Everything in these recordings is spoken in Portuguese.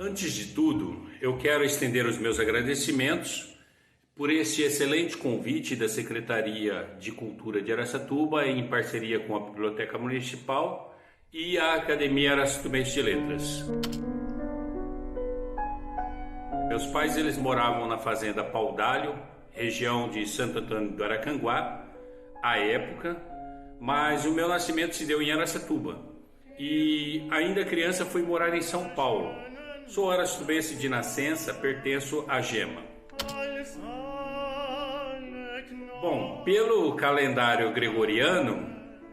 Antes de tudo, eu quero estender os meus agradecimentos por este excelente convite da Secretaria de Cultura de Araçatuba, em parceria com a Biblioteca Municipal e a Academia Araçatubense de Letras. Meus pais eles moravam na fazenda Paudalho, região de Santo Antônio do Aracanguá, à época, mas o meu nascimento se deu em Araçatuba e ainda criança fui morar em São Paulo. Sou araçatubense de nascença, pertenço à Gema. Bom, pelo calendário gregoriano,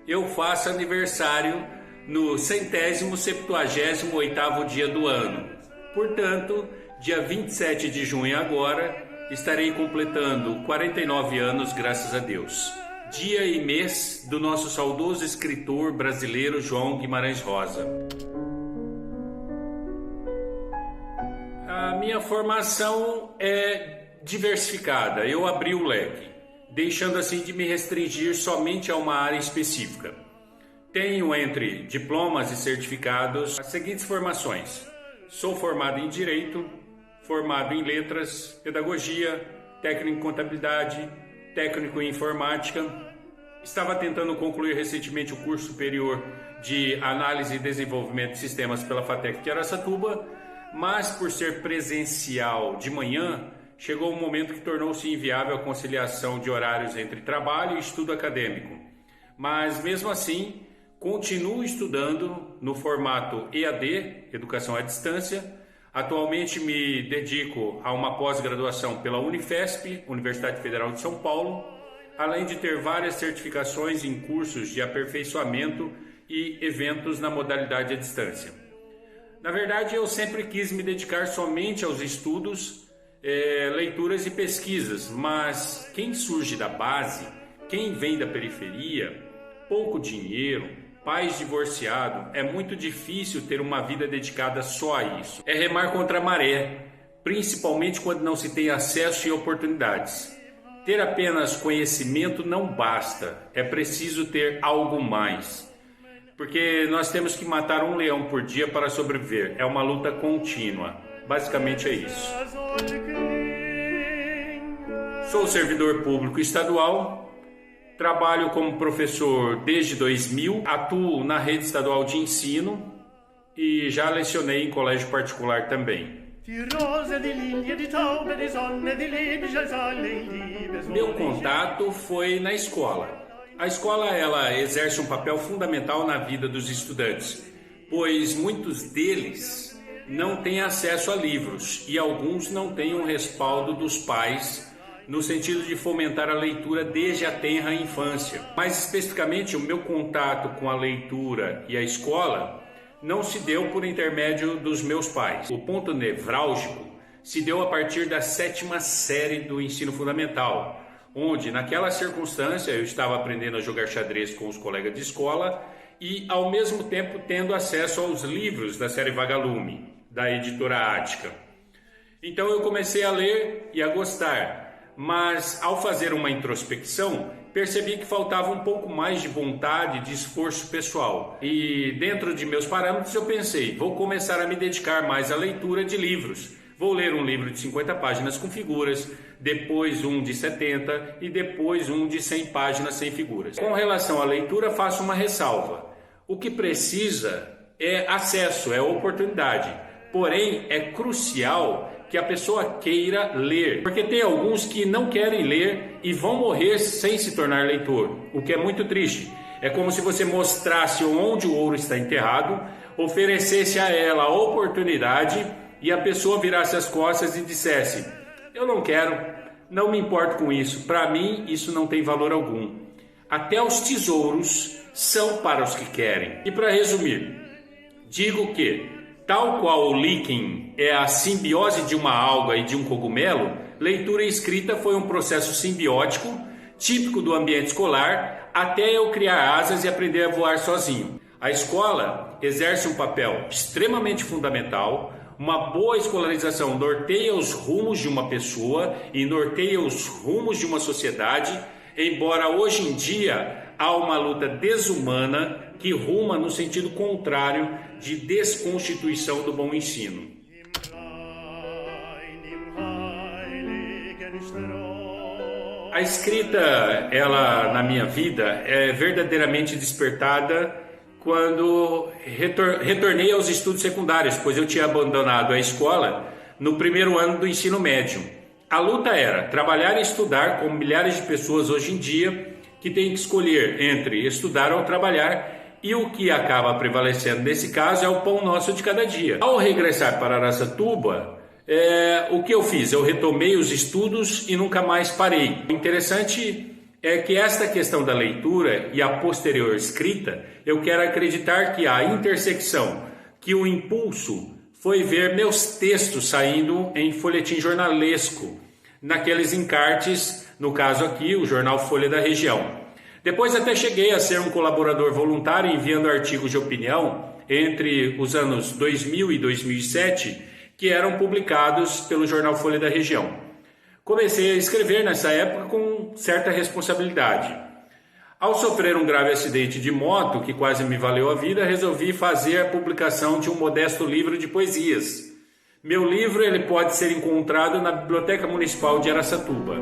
eu faço aniversário no 178º dia do ano. Portanto, dia 27 de junho agora, estarei completando 49 anos, graças a Deus. Dia e mês do nosso saudoso escritor brasileiro João Guimarães Rosa. A minha formação é diversificada, eu abri o leque, deixando assim de me restringir somente a uma área específica. Tenho entre diplomas e certificados as seguintes formações. Sou formado em Direito, formado em Letras, Pedagogia, técnico em Contabilidade, técnico em Informática. Estava tentando concluir recentemente o curso superior de Análise e Desenvolvimento de Sistemas pela FATEC de Araçatuba, mas por ser presencial de manhã, chegou um momento que tornou-se inviável a conciliação de horários entre trabalho e estudo acadêmico. Mas mesmo assim, continuo estudando no formato EAD, Educação à Distância. Atualmente me dedico a uma pós-graduação pela Unifesp, Universidade Federal de São Paulo, além de ter várias certificações em cursos de aperfeiçoamento e eventos na modalidade à distância. Na verdade, eu sempre quis me dedicar somente aos estudos, leituras e pesquisas, mas quem surge da base, quem vem da periferia, pouco dinheiro, pais divorciados, é muito difícil ter uma vida dedicada só a isso. É remar contra a maré, principalmente quando não se tem acesso e oportunidades. Ter apenas conhecimento não basta, é preciso ter algo mais. Porque nós temos que matar um leão por dia para sobreviver. É uma luta contínua. Basicamente é isso. Sou servidor público estadual. Trabalho como professor desde 2000. Atuo na rede estadual de ensino. E já lecionei em colégio particular também. Meu contato foi na escola. A escola ela exerce um papel fundamental na vida dos estudantes, pois muitos deles não têm acesso a livros e alguns não têm um respaldo dos pais no sentido de fomentar a leitura desde a tenra infância. Mais especificamente, o meu contato com a leitura e a escola não se deu por intermédio dos meus pais. O ponto nevrálgico se deu a partir da 7ª série do ensino fundamental, onde naquela circunstância eu estava aprendendo a jogar xadrez com os colegas de escola e ao mesmo tempo tendo acesso aos livros da série Vagalume, da editora Ática. Então eu comecei a ler e a gostar, mas ao fazer uma introspecção, percebi que faltava um pouco mais de vontade, de esforço pessoal. E dentro de meus parâmetros eu pensei, vou começar a me dedicar mais à leitura de livros. Vou ler um livro de 50 páginas com figuras, depois um de 70 e depois um de 100 páginas sem figuras. Com relação à leitura, faço uma ressalva. O que precisa é acesso, é oportunidade. Porém, é crucial que a pessoa queira ler, porque tem alguns que não querem ler e vão morrer sem se tornar leitor, o que é muito triste. É como se você mostrasse onde o ouro está enterrado, oferecesse a ela a oportunidade e a pessoa virasse as costas e dissesse: eu não quero, não me importo com isso, para mim isso não tem valor algum. Até os tesouros são para os que querem. E para resumir, digo que, tal qual o líquen é a simbiose de uma alga e de um cogumelo, leitura e escrita foi um processo simbiótico, típico do ambiente escolar, até eu criar asas e aprender a voar sozinho. A escola exerce um papel extremamente fundamental. Uma boa escolarização norteia os rumos de uma pessoa e norteia os rumos de uma sociedade, embora hoje em dia há uma luta desumana que ruma no sentido contrário de desconstituição do bom ensino. A escrita, ela na minha vida, é verdadeiramente despertada quando retornei aos estudos secundários, pois eu tinha abandonado a escola no primeiro ano do ensino médio. A luta era trabalhar e estudar, como milhares de pessoas hoje em dia, que têm que escolher entre estudar ou trabalhar, e o que acaba prevalecendo nesse caso é o pão nosso de cada dia. Ao regressar para Araçatuba, o que eu fiz? Eu retomei os estudos e nunca mais parei. O interessante é que esta questão da leitura e a posterior escrita, eu quero acreditar que a intersecção, que o impulso foi ver meus textos saindo em folhetim jornalesco, naqueles encartes, no caso aqui, o jornal Folha da Região. Depois até cheguei a ser um colaborador voluntário enviando artigos de opinião entre os anos 2000 e 2007, que eram publicados pelo jornal Folha da Região. Comecei a escrever nessa época com certa responsabilidade. Ao sofrer um grave acidente de moto, que quase me valeu a vida, resolvi fazer a publicação de um modesto livro de poesias. Meu livro ele pode ser encontrado na Biblioteca Municipal de Araçatuba.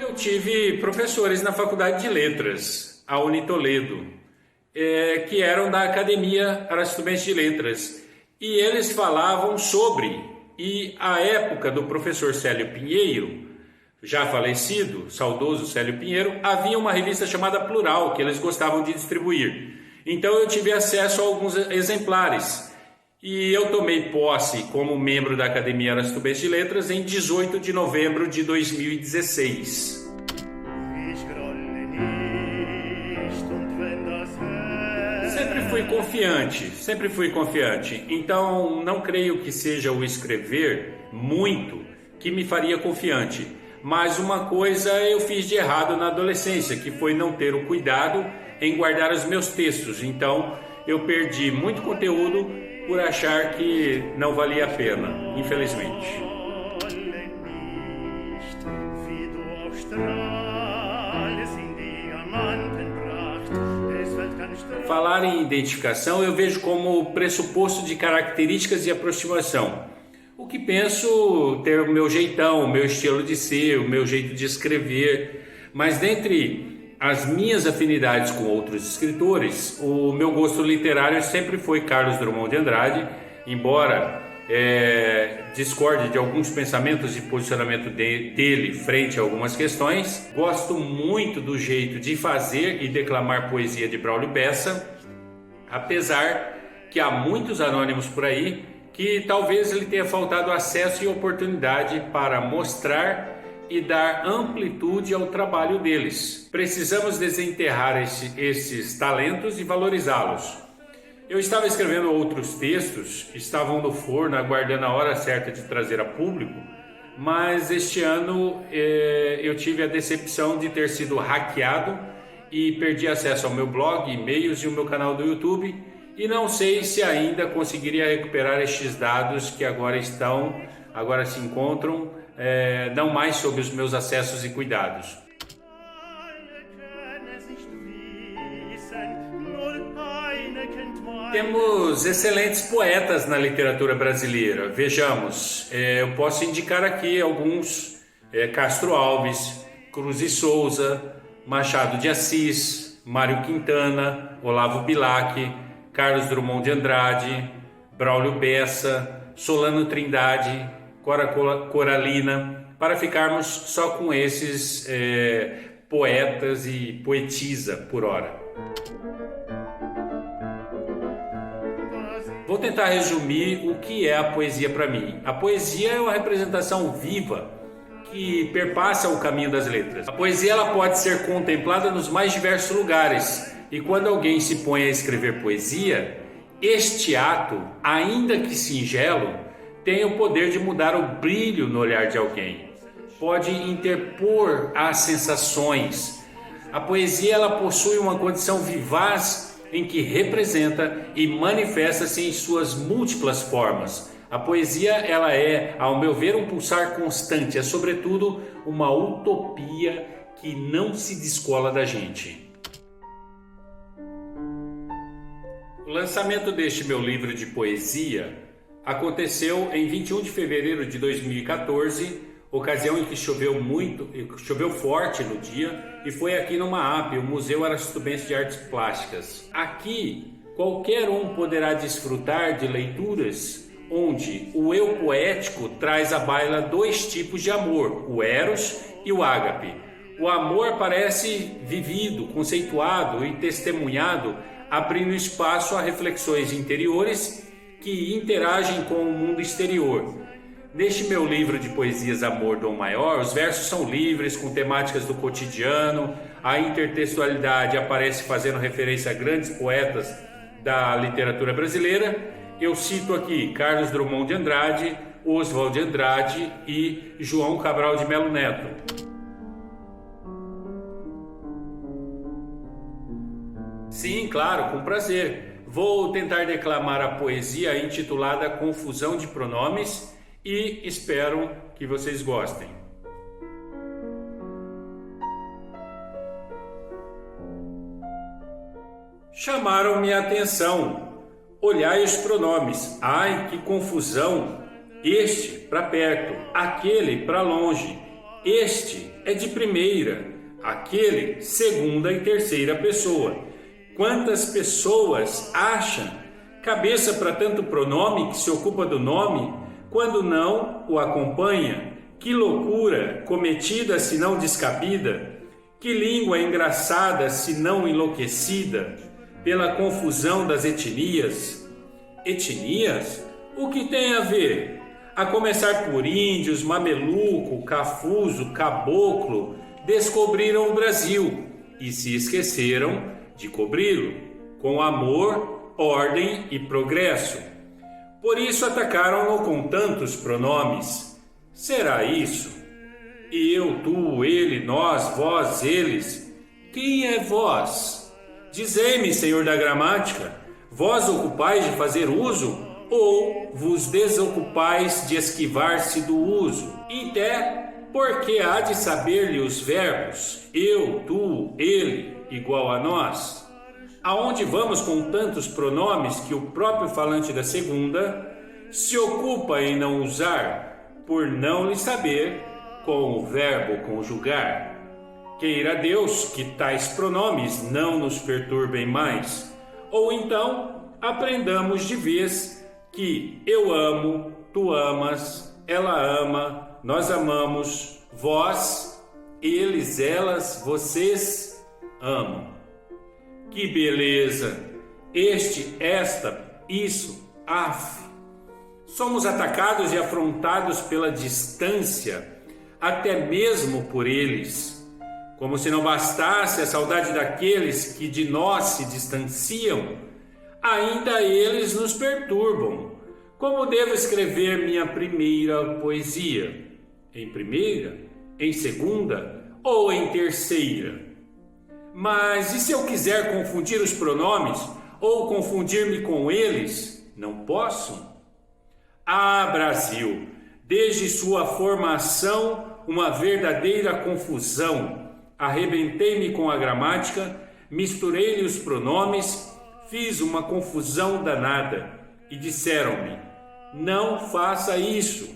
Eu tive professores na Faculdade de Letras, a Unitoledo, que eram da Academia Araçatubense de Letras, e eles falavam sobre, e a época do professor Célio Pinheiro, já falecido, saudoso Célio Pinheiro, havia uma revista chamada Plural, que eles gostavam de distribuir. Então eu tive acesso a alguns exemplares, e eu tomei posse como membro da Academia Araçatubense de Letras em 18 de novembro de 2016. Sempre fui confiante, então não creio que seja o escrever muito que me faria confiante, mas uma coisa eu fiz de errado na adolescência, que foi não ter o cuidado em guardar os meus textos, então eu perdi muito conteúdo por achar que não valia a pena, infelizmente. Falar em identificação eu vejo como pressuposto de características de aproximação. O que penso ter o meu jeitão, o meu estilo de ser, o meu jeito de escrever, mas dentre as minhas afinidades com outros escritores, o meu gosto literário sempre foi Carlos Drummond de Andrade, embora discorde de alguns pensamentos e posicionamento dele frente a algumas questões. Gosto muito do jeito de fazer e declamar poesia de Braulio Bessa, apesar que há muitos anônimos por aí que talvez ele tenha faltado acesso e oportunidade para mostrar e dar amplitude ao trabalho deles. Precisamos desenterrar esses talentos e valorizá-los. Eu estava escrevendo outros textos, estavam no forno aguardando a hora certa de trazer a público, mas este ano eu tive a decepção de ter sido hackeado e perdi acesso ao meu blog, e-mails e o meu canal do YouTube, e não sei se ainda conseguiria recuperar estes dados que agora se encontram, não mais sob os meus acessos e cuidados. Temos excelentes poetas na literatura brasileira. Vejamos, eu posso indicar aqui alguns: Castro Alves, Cruz e Souza, Machado de Assis, Mário Quintana, Olavo Bilac, Carlos Drummond de Andrade, Braulio Bessa, Solano Trindade, Cora Coralina, para ficarmos só com esses poetas e poetisa por hora. Vou tentar resumir o que é a poesia para mim. A poesia é uma representação viva que perpassa o caminho das letras. A poesia ela pode ser contemplada nos mais diversos lugares, e quando alguém se põe a escrever poesia, este ato, ainda que singelo, tem o poder de mudar o brilho no olhar de alguém. Pode interpor as sensações. A poesia ela possui uma condição vivaz em que representa e manifesta-se em suas múltiplas formas. A poesia ela é, ao meu ver, um pulsar constante, é sobretudo uma utopia que não se descola da gente. O lançamento deste meu livro de poesia aconteceu em 21 de fevereiro de 2014, ocasião em que choveu forte no dia, e foi aqui no MAAP, o Museu Araçatubense de Artes Plásticas. Aqui, qualquer um poderá desfrutar de leituras onde o eu poético traz à baila dois tipos de amor, o eros e o ágape. O amor parece vivido, conceituado e testemunhado, abrindo espaço a reflexões interiores que interagem com o mundo exterior. Neste meu livro de poesias Amor Dom Maior, os versos são livres, com temáticas do cotidiano, a intertextualidade aparece fazendo referência a grandes poetas da literatura brasileira. Eu cito aqui Carlos Drummond de Andrade, Oswald de Andrade e João Cabral de Melo Neto. Sim, claro, com prazer. Vou tentar declamar a poesia intitulada Confusão de Pronomes e espero que vocês gostem. Chamaram-me a atenção. Olhai os pronomes. Ai, que confusão! Este para perto, aquele para longe. Este é de primeira, aquele segunda e terceira pessoa. Quantas pessoas acham? Cabeça para tanto pronome que se ocupa do nome, quando não o acompanha. Que loucura cometida se não descabida, que língua engraçada se não enlouquecida, pela confusão das etnias. Etnias? O que tem a ver? A começar por índios, mameluco, cafuso, caboclo, descobriram o Brasil e se esqueceram de cobri-lo, com amor, ordem e progresso. Por isso atacaram-no com tantos pronomes. Será isso? Eu, tu, ele, nós, vós, eles. Quem é vós? Dizei-me, senhor da gramática, vós ocupais de fazer uso, ou vos desocupais de esquivar-se do uso? Até porque há de saber-lhe os verbos, eu, tu, ele, igual a nós? Aonde vamos com tantos pronomes que o próprio falante da segunda se ocupa em não usar, por não lhe saber com o verbo conjugar? Queira Deus que tais pronomes não nos perturbem mais, ou então aprendamos de vez que eu amo, tu amas, ela ama, nós amamos, vós, eles, elas, vocês amam. Que beleza! Este, esta, isso, af. Somos atacados e afrontados pela distância, até mesmo por eles. Como se não bastasse a saudade daqueles que de nós se distanciam, ainda eles nos perturbam. Como devo escrever minha primeira poesia? Em primeira, em segunda ou em terceira? Mas e se eu quiser confundir os pronomes ou confundir-me com eles? Não posso? Ah, Brasil, desde sua formação, uma verdadeira confusão. Arrebentei-me com a gramática, misturei-lhe os pronomes, fiz uma confusão danada. E disseram-me, não faça isso.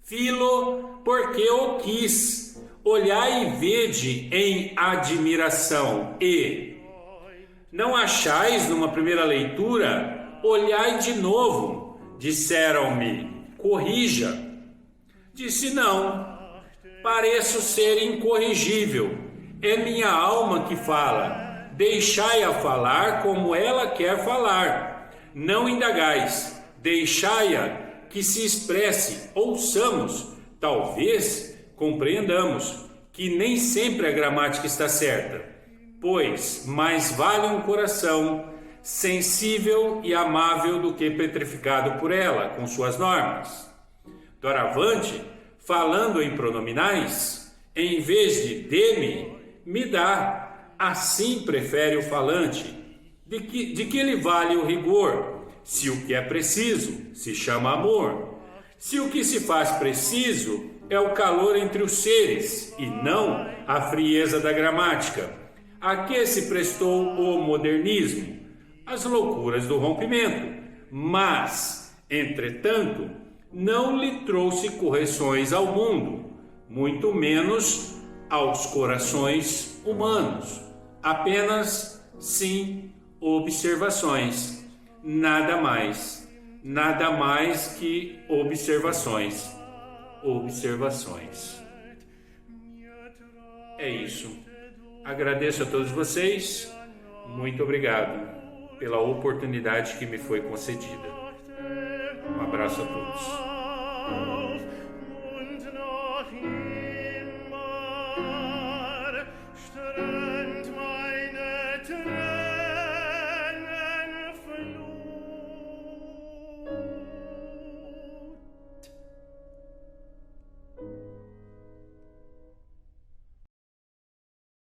Filo, porque o quis. Olhai e vede em admiração. E não achais numa primeira leitura? Olhai de novo. Disseram-me, corrija. Disse não. Pareço ser incorrigível. É minha alma que fala. Deixai-a falar como ela quer falar. Não indagais. Deixai-a que se expresse. Ouçamos. Talvez compreendamos que nem sempre a gramática está certa, pois mais vale um coração sensível e amável do que petrificado por ela, com suas normas. Doravante, falando em pronominais, em vez de me dá, assim prefere o falante. De que lhe vale o rigor, se o que é preciso se chama amor? Se o que se faz preciso é o calor entre os seres, e não a frieza da gramática. A que se prestou o modernismo? As loucuras do rompimento. Mas Entretanto, não lhe trouxe correções ao mundo, muito menos aos corações humanos. Apenas, sim, observações. Nada mais que observações. Observações. É isso. Agradeço a todos vocês. Muito obrigado pela oportunidade que me foi concedida. Um abraço a todos.